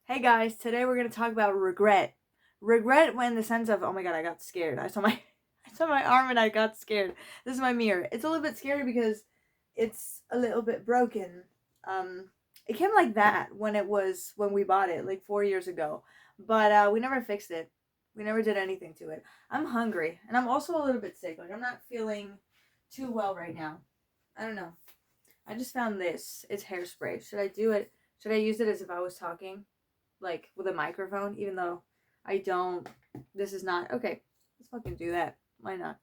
Hey guys, today we're gonna talk about regret. Regret when the sense of, oh my god, I got scared. I saw my I saw my arm and I got scared. This is my mirror. It's a little bit scary because it's a little bit broken. Um it came like that when we bought it, like 4 years ago. But we never fixed it. We never did anything to it. I'm hungry and I'm also a little bit sick. Like I'm not feeling too well right now. I don't know. I just found this. It's hairspray. Should I do it? Should I use it as if I was talking? Like with a microphone, even though I don't. This is not okay. Let's fucking do that. Why not?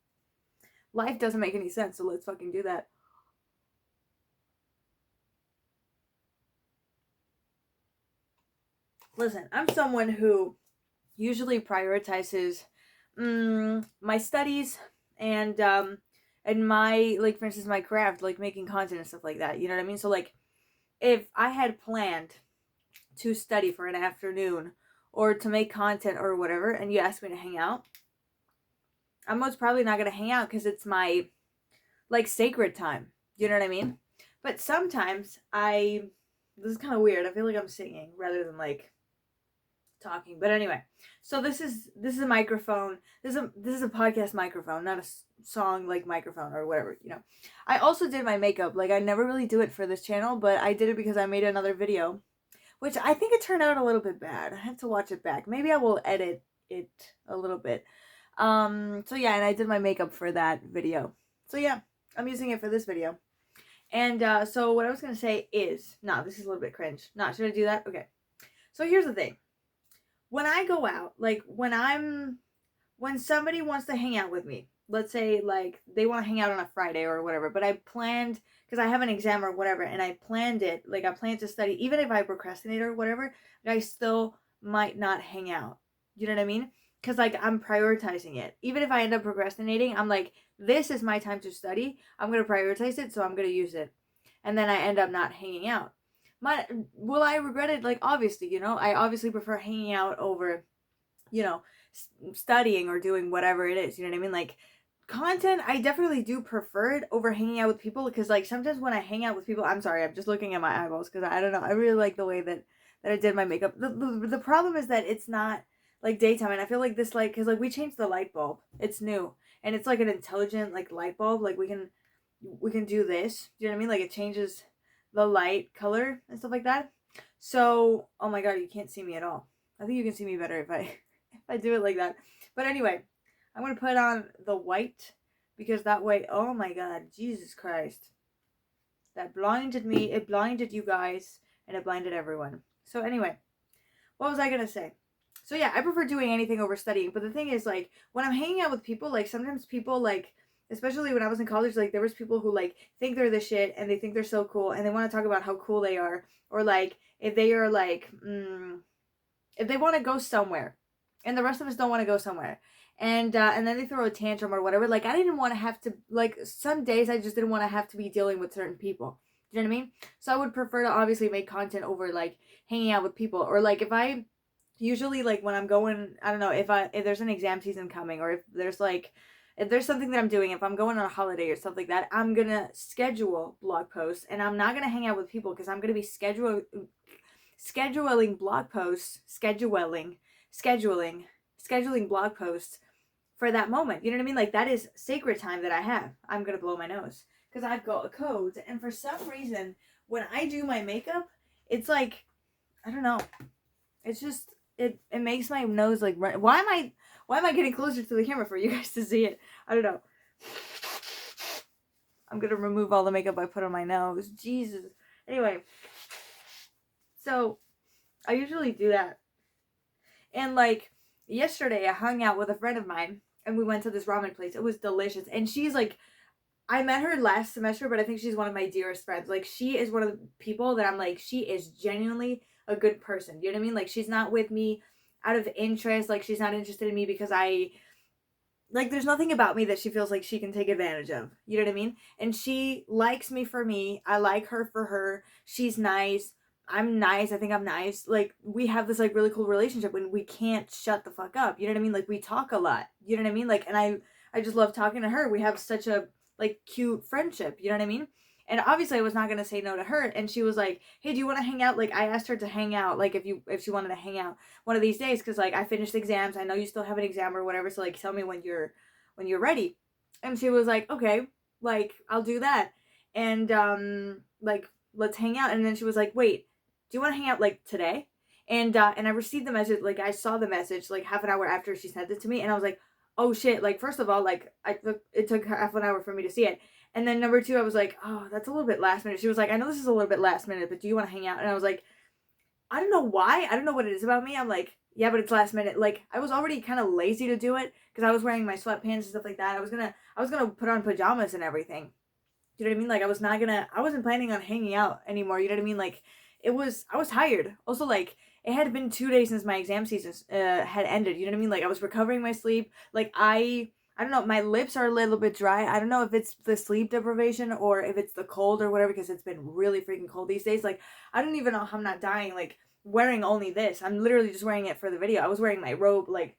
Life doesn't make any sense, so let's fucking do that. Listen, I'm someone who usually prioritizes my studies and my, like, for instance, my craft, like making content and stuff like that. You know what I mean? So like, if I had planned to study for an afternoon or to make content or whatever, and you ask me to hang out, I'm most probably not gonna hang out because it's my, like, sacred time. You know what I mean? But sometimes this is kind of weird. I feel like I'm singing rather than like talking. But anyway, so this is a microphone. This is a podcast microphone, not a song like microphone or whatever. I also did my makeup. Like I never really do it for this channel, but I did it because I made another video, which I think it turned out a little bit bad. I have to watch it back. Maybe I will edit it a little bit. So yeah, and I did my makeup for that video. So yeah, I'm using it for this video. And so what I was gonna say is, nah, this is a little bit cringe. Nah, should I do that? Okay. So here's the thing. When I go out, like when somebody wants to hang out with me, let's say like they want to hang out on a Friday or whatever, but I planned because I have an exam or whatever, and I planned it, like I planned to study, even if I procrastinate or whatever, I still might not hang out. You know what I mean? Because like I'm prioritizing it. Even if I end up procrastinating, I'm like, this is my time to study. I'm gonna prioritize it, so I'm gonna use it, and then I end up not hanging out. Will I regret it? Like obviously, I obviously prefer hanging out over, you know, studying or doing whatever it is. You know what I mean? Like content, I definitely do prefer it over hanging out with people because like sometimes when I hang out with people, I'm sorry, I'm just looking at my eyeballs because I don't know. I really like the way that I did my makeup. The problem is that it's not like daytime, and I feel like this, like, because like we changed the light bulb. It's new and it's like an intelligent like light bulb. Like we can do this. Do you know what I mean? Like it changes the light color and stuff like that. So, oh my god, you can't see me at all. I think you can see me better if I if I do it like that. But anyway, I'm gonna put on the white because that way, oh my god, Jesus Christ. That blinded me, it blinded you guys, and it blinded everyone. So anyway, what was I gonna say? So yeah, I prefer doing anything over studying. But the thing is, like, when I'm hanging out with people, like sometimes people like, especially when I was in college, like there was people who like think they're the shit and they think they're so cool and they want to talk about how cool they are, or like if they are like, if they want to go somewhere, and the rest of us don't want to go somewhere, and then they throw a tantrum or whatever. Like I didn't want to have to, like, some days I just didn't want to have to be dealing with certain people. Do you know what I mean? So I would prefer to obviously make content over like hanging out with people, or like if I usually, like when I'm going, I don't know, if there's an exam season coming, or if there's something that I'm doing, if I'm going on a holiday or stuff like that, I'm gonna schedule blog posts and I'm not gonna hang out with people because I'm gonna be scheduling blog posts, scheduling blog posts for that moment. You know what I mean? Like that is sacred time that I have. I'm gonna blow my nose because I've got codes, and for some reason, when I do my makeup, it's like, I don't know. It's just it makes my nose like run. Why am I getting closer to the camera for you guys to see it? I don't know. I'm gonna remove all the makeup I put on my nose. Jesus. Anyway, so I usually do that. And like yesterday, I hung out with a friend of mine and we went to this ramen place. It was delicious. And she's like, I met her last semester, but I think she's one of my dearest friends. Like, she is one of the people that I'm like, she is genuinely a good person. You know what I mean? Like, she's not with me out of interest. Like, she's not interested in me because like, there's nothing about me that she feels like she can take advantage of. You know what I mean? And she likes me for me. I like her for her. She's nice. I'm nice. I think I'm nice. Like, we have this like really cool relationship when we can't shut the fuck up. You know what I mean? Like, we talk a lot. You know what I mean? Like, and I just love talking to her. We have such a like cute friendship. You know what I mean? And obviously I was not going to say no to her. And she was like, hey, do you want to hang out? Like, I asked her to hang out, like, if she wanted to hang out one of these days, because like I finished exams, I know you still have an exam or whatever, so like tell me when you're ready. And she was like, okay, like I'll do that. And like, let's hang out. And then she was like, wait, do you want to hang out like today? And I received the message, like I saw the message like half an hour after she sent it to me, and I was like, oh shit, like first of all, like it took half an hour for me to see it. And then number two, I was like, oh, that's a little bit last minute. She was like, I know this is a little bit last minute, but do you want to hang out? And I was like, I don't know why. I don't know what it is about me. I'm like, yeah, but it's last minute. Like I was already kind of lazy to do it because I was wearing my sweatpants and stuff like that. I was gonna put on pajamas and everything. Do you know what I mean? Like I wasn't planning on hanging out anymore. You know what I mean? Like I was tired. Also, like it had been 2 days since my exam season had ended. You know what I mean? Like I was recovering my sleep. Like I don't know. My lips are a little bit dry. I don't know if it's the sleep deprivation or if it's the cold or whatever, because it's been really freaking cold these days. Like I don't even know how I'm not dying. Like wearing only this. I'm literally just wearing it for the video. I was wearing my robe like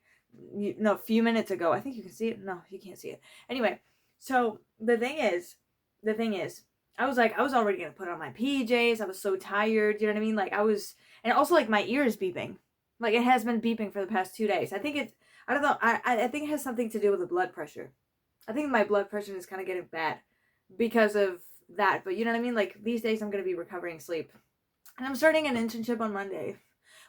a few minutes ago. I think you can see it. No, you can't see it. Anyway, so the thing is, I was like, I was already gonna put on my PJs. I was so tired. You know what I mean? Like I was, and also like my ear is beeping. Like it has been beeping for the past 2 days. I don't know. I think it has something to do with the blood pressure. I think my blood pressure is kind of getting bad because of that. But you know what I mean? Like these days I'm gonna be recovering sleep, and I'm starting an internship on Monday,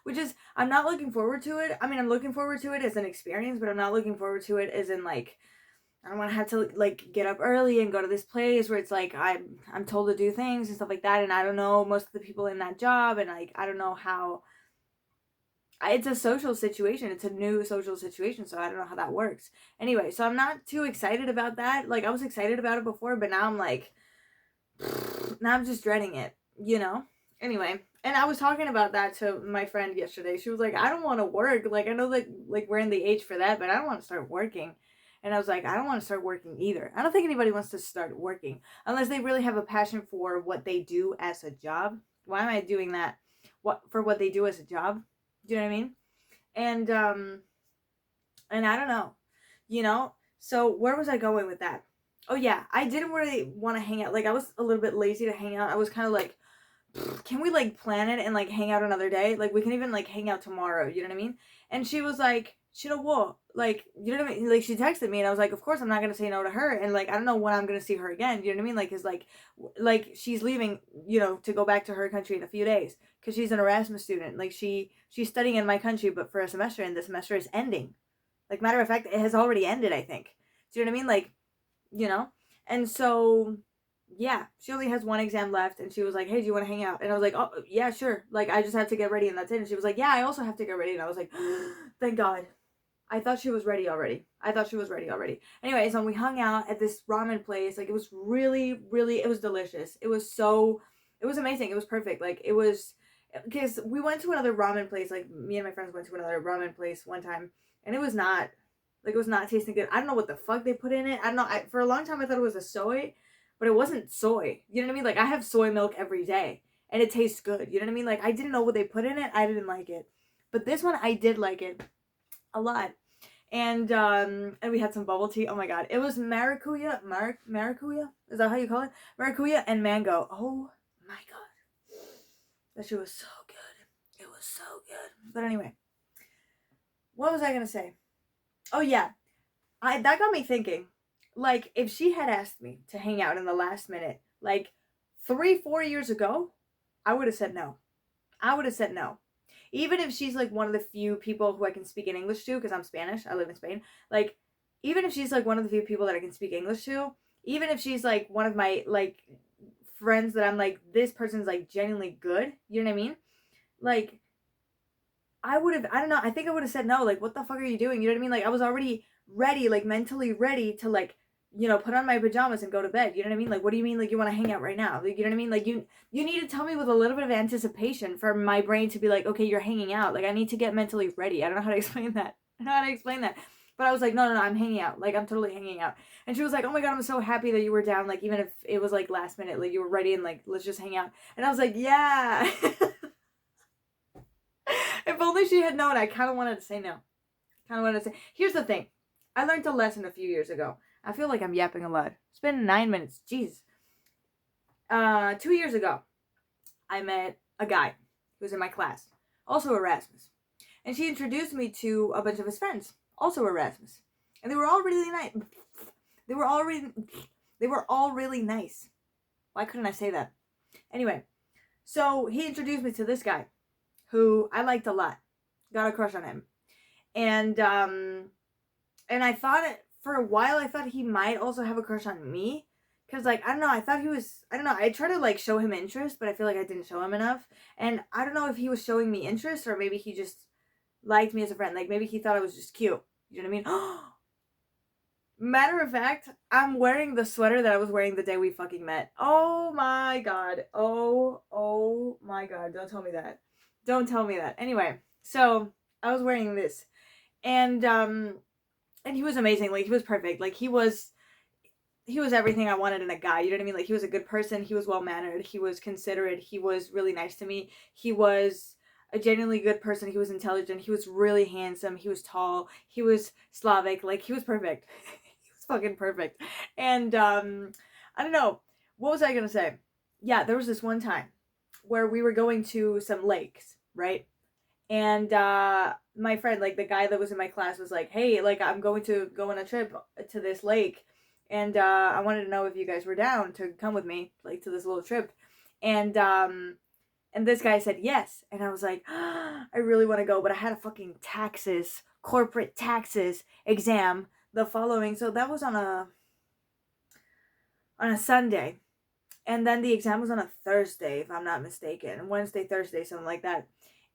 which is I'm not looking forward to it. I mean, I'm looking forward to it as an experience, but I'm not looking forward to it as in like I don't want to have to like get up early and go to this place where it's like I'm told to do things and stuff like that, and I don't know most of the people in that job, and like I don't know how. It's a social situation. It's a new social situation, so I don't know how that works. Anyway, so I'm not too excited about that. Like I was excited about it before, but now I'm like, now I'm just dreading it. You know. Anyway, and I was talking about that to my friend yesterday. She was like, I don't want to work. Like I know that like we're in the age for that, but I don't want to start working. And I was like, I don't want to start working either. I don't think anybody wants to start working unless they really have a passion for what they do as a job. Why am I doing that? What they do as a job? Do you know what I mean? And and I don't know, you know. So where was I going with that? Oh yeah, I didn't really want to hang out. Like I was a little bit lazy to hang out. I was kind of like, can we like plan it and like hang out another day? Like we can even like hang out tomorrow. You know what I mean? And she was like, she know what? Like you know what I mean? Like she texted me and I was like, of course I'm not gonna say no to her. And like I don't know when I'm gonna see her again. You know what I mean? Like cause like she's leaving, you know, to go back to her country in a few days because she's an Erasmus student. Like she's studying in my country, but for a semester, and the semester is ending. Like matter of fact, it has already ended. I think. Do you know what I mean? Like, you know. And so yeah, she only has one exam left, and she was like, hey, do you want to hang out? And I was like, oh yeah, sure. Like I just have to get ready and that's it. And she was like, yeah, I also have to get ready. And I was like, thank God. I thought she was ready already. Anyway, so we hung out at this ramen place. Like it was really, really, it was delicious. It was amazing. It was perfect. Like it was, because we went to another ramen place. Like me and my friends went to another ramen place one time, and it was not tasting good. I don't know what the fuck they put in it. I don't know. For a long time I thought it was a soy, but it wasn't soy. You know what I mean? Like I have soy milk every day, and it tastes good. You know what I mean? Like I didn't know what they put in it. I didn't like it, but this one I did like it a lot. And we had some bubble tea. Oh my god. It was maracuya? Is that how you call it? Maracuya and mango. Oh my god. That shit was so good. It was so good. But anyway. What was I gonna say? Oh yeah. That got me thinking. Like, if she had asked me to hang out in the last minute, like 3-4 years ago, I would have said no. I would have said no. Even if she's like one of the few people who I can speak in English to, because I'm Spanish, I live in Spain. Like, even if she's like one of the few people that I can speak English to, even if she's like one of my like friends that I'm like, this person's like genuinely good, you know what I mean? Like, I don't know, I think I would have said no. Like, what the fuck are you doing? You know what I mean? Like, I was already ready, like mentally ready to like, you know, put on my pajamas and go to bed. You know what I mean? Like, what do you mean? Like, you want to hang out right now? Like, you know what I mean? Like, you need to tell me with a little bit of anticipation for my brain to be like, okay, you're hanging out. Like, I need to get mentally ready. I don't know how to explain that. I don't know how to explain that. But I was like, no, I'm hanging out. Like, I'm totally hanging out. And she was like, oh my god, I'm so happy that you were down. Like, even if it was like last minute, like you were ready and like, let's just hang out. And I was like, yeah. If only she had known, I kind of wanted to say no. Here's the thing. I learned a lesson a few years ago. I feel like I'm yapping a lot. It's been 9 minutes. Jeez. 2 years ago, I met a guy who was in my class, also Erasmus. And she introduced me to a bunch of his friends, also Erasmus. And they were all really nice. They were all really nice. Why couldn't I say that? Anyway, so he introduced me to this guy who I liked a lot. Got a crush on him. And I thought for a while I thought he might also have a crush on me. Cause like, I don't know, I thought he was, I don't know, I tried to like show him interest, but I feel like I didn't show him enough. And I don't know if he was showing me interest or maybe he just liked me as a friend. Like maybe he thought I was just cute. You know what I mean? Matter of fact, I'm wearing the sweater that I was wearing the day we fucking met. Oh my god. Oh my god. Don't tell me that. Don't tell me that. Anyway, so I was wearing this. And he was amazing. Like he was perfect. Like he was everything I wanted in a guy. You know what I mean? Like he was a good person. He was well mannered. He was considerate. He was really nice to me. He was a genuinely good person. He was intelligent. He was really handsome. He was tall. He was Slavic. Like he was perfect. He was fucking perfect. And I don't know. What was I gonna say? Yeah, there was this one time where we were going to some lakes, right? And my friend, like the guy that was in my class, was like, "Hey, like I'm going to go on a trip to this lake, and I wanted to know if you guys were down to come with me, like to this little trip." And this guy said yes, and I was like, I really want to go, but I had a fucking corporate taxes exam the following, so that was on a Sunday, and then the exam was on a Thursday, if I'm not mistaken, Wednesday, Thursday, something like that.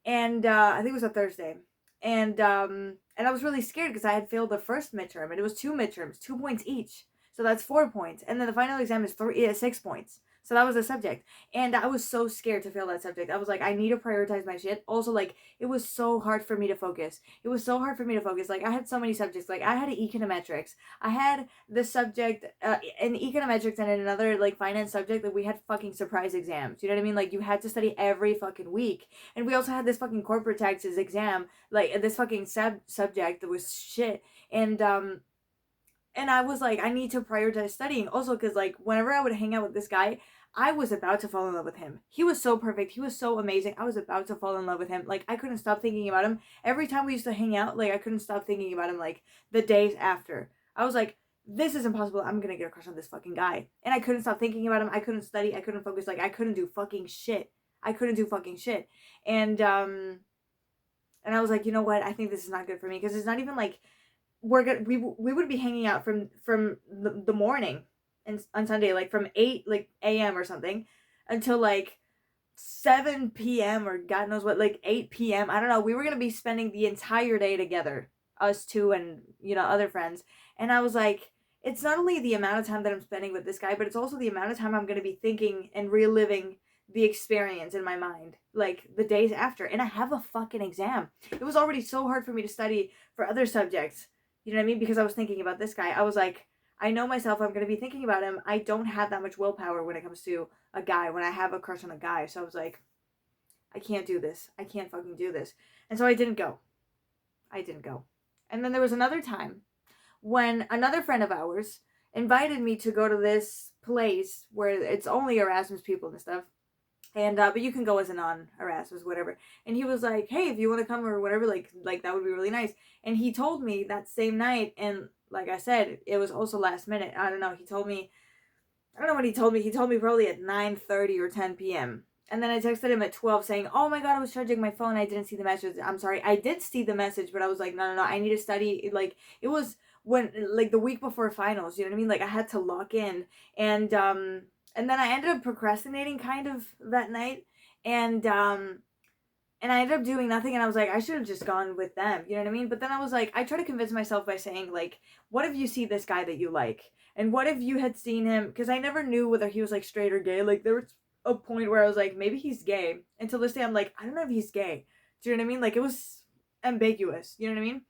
And I think it was a Thursday. And I was really scared because I had failed the first midterm, and it was 2 midterms, 2 points each. So that's 4 points. And then the final exam is 6 points. So that was a subject. And I was so scared to fail that subject. I was like, I need to prioritize my shit. Also, like, it was so hard for me to focus. Like, I had so many subjects. Like, I had econometrics. I had the subject in econometrics and in another, like, finance subject that we had fucking surprise exams. You know what I mean? Like, you had to study every fucking week. And we also had this fucking corporate taxes exam, like, this fucking subject that was shit. And I was like, I need to prioritize studying. Also, because, like, whenever I would hang out with this guy, I was about to fall in love with him. He was so perfect. He was so amazing. I was about to fall in love with him. Like, I couldn't stop thinking about him. Every time we used to hang out, like, I couldn't stop thinking about him, like, the days after. I was like, this is impossible. I'm gonna get a crush on this fucking guy. And I couldn't stop thinking about him. I couldn't study. I couldn't focus. Like, I couldn't do fucking shit. And I was like, you know what? I think this is not good for me. Because it's not even, like, we would be hanging out from the morning and on Sunday, like from 8 like a.m. or something until like 7 p.m. or God knows what, like 8 p.m. I don't know. We were gonna be spending the entire day together, us two and other friends. And I was like, it's not only the amount of time that I'm spending with this guy, but it's also the amount of time I'm gonna be thinking and reliving the experience in my mind, like the days after. And I have a fucking exam. It was already so hard for me to study for other subjects. You know what I mean? Because I was thinking about this guy. I was like, I know myself, I'm going to be thinking about him. I don't have that much willpower when it comes to a guy, when I have a crush on a guy. So I was like, I can't do this. I can't fucking do this. And so I didn't go. And then there was another time when another friend of ours invited me to go to this place where it's only Erasmus people and stuff. And but you can go as a non-Erasmus, whatever. And he was like, "Hey, if you want to come or whatever, like that would be really nice." And he told me that same night, and like I said, it was also last minute. I don't know. He told me, I don't know what he told me. He told me probably at 9:30 or 10 p.m. And then I texted him at 12 saying, "Oh my god, I was charging my phone. I didn't see the message. I'm sorry. I did see the message, but I was like, no. I need to study." Like it was when like the week before finals. You know what I mean? Like I had to lock in, and and then I ended up procrastinating kind of that night, and I ended up doing nothing, and I was like, I should have just gone with them, you know what I mean? But then I was like, I try to convince myself by saying, like, what if you see this guy that you like? And what if you had seen him? Because I never knew whether he was, like, straight or gay. Like, there was a point where I was like, maybe he's gay. Until this day, I'm like, I don't know if he's gay. Do you know what I mean? Like, it was ambiguous, you know what I mean?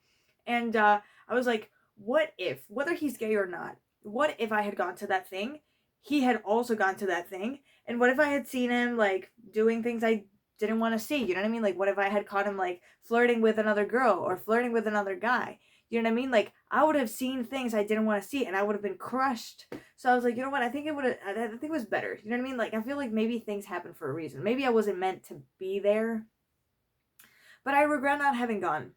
And I was like, what if, whether he's gay or not, what if I had gone to that thing? He had also gone to that thing. And what if I had seen him, like, doing things I didn't want to see? You know what I mean? Like, what if I had caught him, like, flirting with another girl or flirting with another guy? You know what I mean? Like, I would have seen things I didn't want to see, and I would have been crushed. So I was like, you know what? I think it was better. You know what I mean? Like, I feel like maybe things happen for a reason. Maybe I wasn't meant to be there. But I regret not having gone.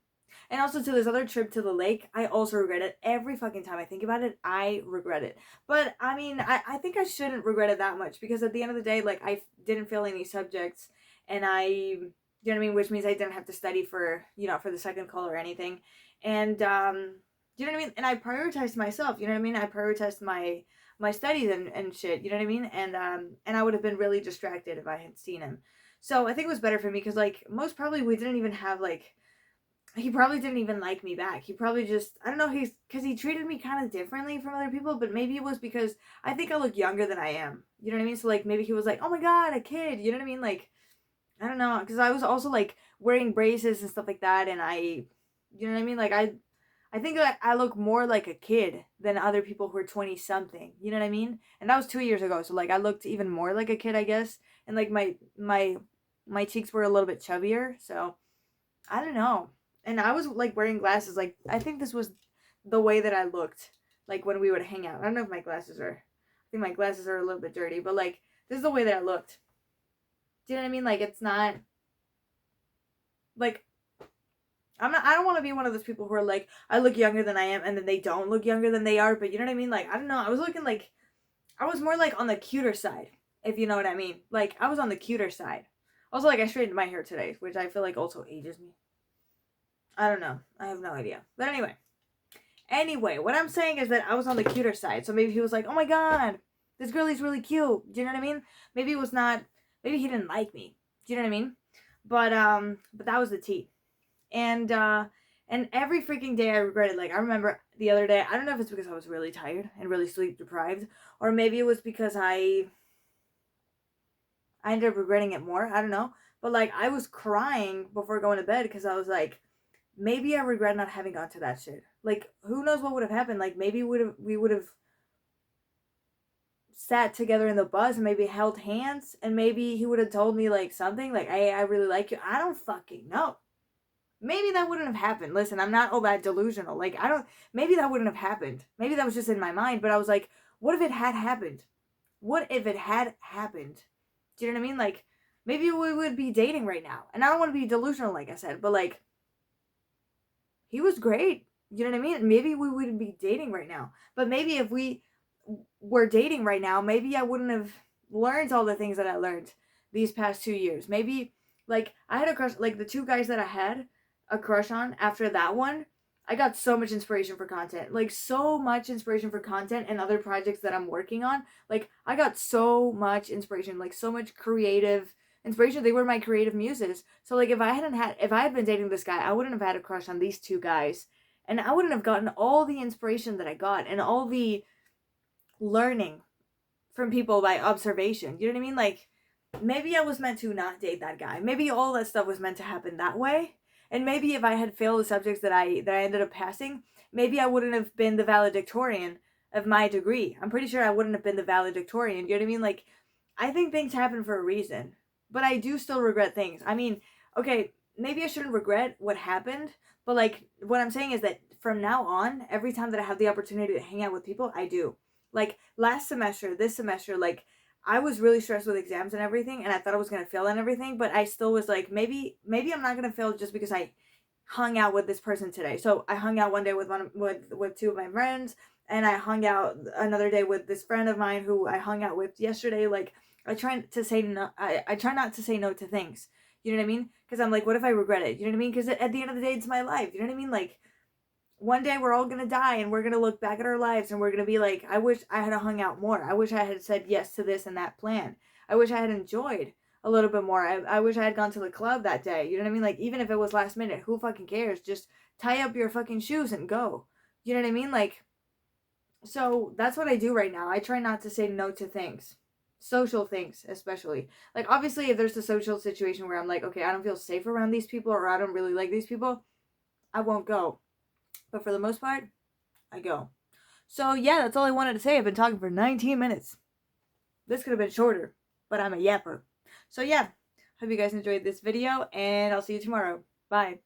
And also to this other trip to the lake, I also regret it. Every fucking time I think about it, I regret it. But I mean, I think I shouldn't regret it that much, because at the end of the day, like, I didn't fail any subjects, and you know what I mean? Which means I didn't have to study for, for the second call or anything. And, you know what I mean? And I prioritized myself, you know what I mean? I prioritized my studies and shit, you know what I mean? And I would have been really distracted if I had seen him. So I think it was better for me, because, like, most probably we didn't even have, like, he probably didn't even like me back. He probably just, I don't know, because he treated me kind of differently from other people, but maybe it was because I think I look younger than I am. You know what I mean? So, like, maybe he was like, oh my God, a kid. You know what I mean? Like, I don't know, because I was also, like, wearing braces and stuff like that, and you know what I mean? Like, I think that I look more like a kid than other people who are 20 something. You know what I mean? And that was 2 years ago, so, like, I looked even more like a kid, I guess. And, like, my cheeks were a little bit chubbier, so I don't know. And I was, like, wearing glasses. Like, I think this was the way that I looked, like, when we would hang out. I don't know if my glasses are, I think my glasses are a little bit dirty, but, like, this is the way that I looked. Do you know what I mean? Like, it's not, like, I don't want to be one of those people who are like, I look younger than I am, and then they don't look younger than they are, but you know what I mean? Like, I don't know. I was looking like, I was more, like, on the cuter side, if you know what I mean. Like, I was on the cuter side. Also, like, I straightened my hair today, which I feel like also ages me. I don't know. I have no idea. But anyway, what I'm saying is that I was on the cuter side. So maybe he was like, oh my God, this girlie's really cute. Do you know what I mean? Maybe it was not, maybe he didn't like me. Do you know what I mean? But that was the tea. And every freaking day I regretted. Like, I remember the other day, I don't know if it's because I was really tired and really sleep deprived, or maybe it was because I ended up regretting it more. I don't know. But, like, I was crying before going to bed because I was like, maybe I regret not having gone to that shit. Like, who knows what would have happened? Like, maybe we would have sat together in the bus and maybe held hands, and maybe he would have told me, like, something like, hey, I really like you. I don't fucking know. Maybe that wouldn't have happened. Listen, I'm not all that delusional. Like, maybe that wouldn't have happened. Maybe that was just in my mind, but I was like, what if it had happened? What if it had happened? Do you know what I mean? Like, maybe we would be dating right now. And I don't want to be delusional, like I said, but, like, he was great. You know what I mean? Maybe we wouldn't be dating right now. But maybe if we were dating right now, maybe I wouldn't have learned all the things that I learned these past 2 years. Maybe, like, I had a crush, like, the two guys that I had a crush on after that one, I got so much inspiration for content. Like, so much inspiration for content and other projects that I'm working on. Like, I got so much inspiration, like, so much creative inspiration. They were my creative muses. So, like, if I had been dating this guy, I wouldn't have had a crush on these two guys, and I wouldn't have gotten all the inspiration that I got and all the learning from people by observation. You know what I mean? Like, maybe I was meant to not date that guy. Maybe all that stuff was meant to happen that way. And maybe if I had failed the subjects that I ended up passing, maybe I wouldn't have been the valedictorian of my degree. I'm pretty sure I wouldn't have been the valedictorian. You know what I mean? Like, I think things happen for a reason. But I do still regret things. I mean, okay, maybe I shouldn't regret what happened, but, like, what I'm saying is that from now on, every time that I have the opportunity to hang out with people, I do. Like, last semester, this semester, like, I was really stressed with exams and everything, and I thought I was gonna fail and everything, but I still was like, maybe I'm not gonna fail just because I hung out with this person today. So I hung out one day with two of my friends, and I hung out another day with this friend of mine who I hung out with yesterday. Like, I try to say no. I try not to say no to things. You know what I mean? Because I'm like, what if I regret it? You know what I mean? Because at the end of the day, it's my life. You know what I mean? Like, one day we're all gonna die, and we're gonna look back at our lives, and we're gonna be like, I wish I had hung out more. I wish I had said yes to this and that plan. I wish I had enjoyed a little bit more. I wish I had gone to the club that day. You know what I mean? Like, even if it was last minute, who fucking cares? Just tie up your fucking shoes and go. You know what I mean? Like, so that's what I do right now. I try not to say no to things. Social things, especially. Like, obviously, if there's a social situation where I'm like, okay, I don't feel safe around these people, or I don't really like these people, I won't go. But for the most part, I go. So, yeah, that's all I wanted to say. I've been talking for 19 minutes. This could have been shorter, but I'm a yapper. So, yeah, hope you guys enjoyed this video, and I'll see you tomorrow. Bye.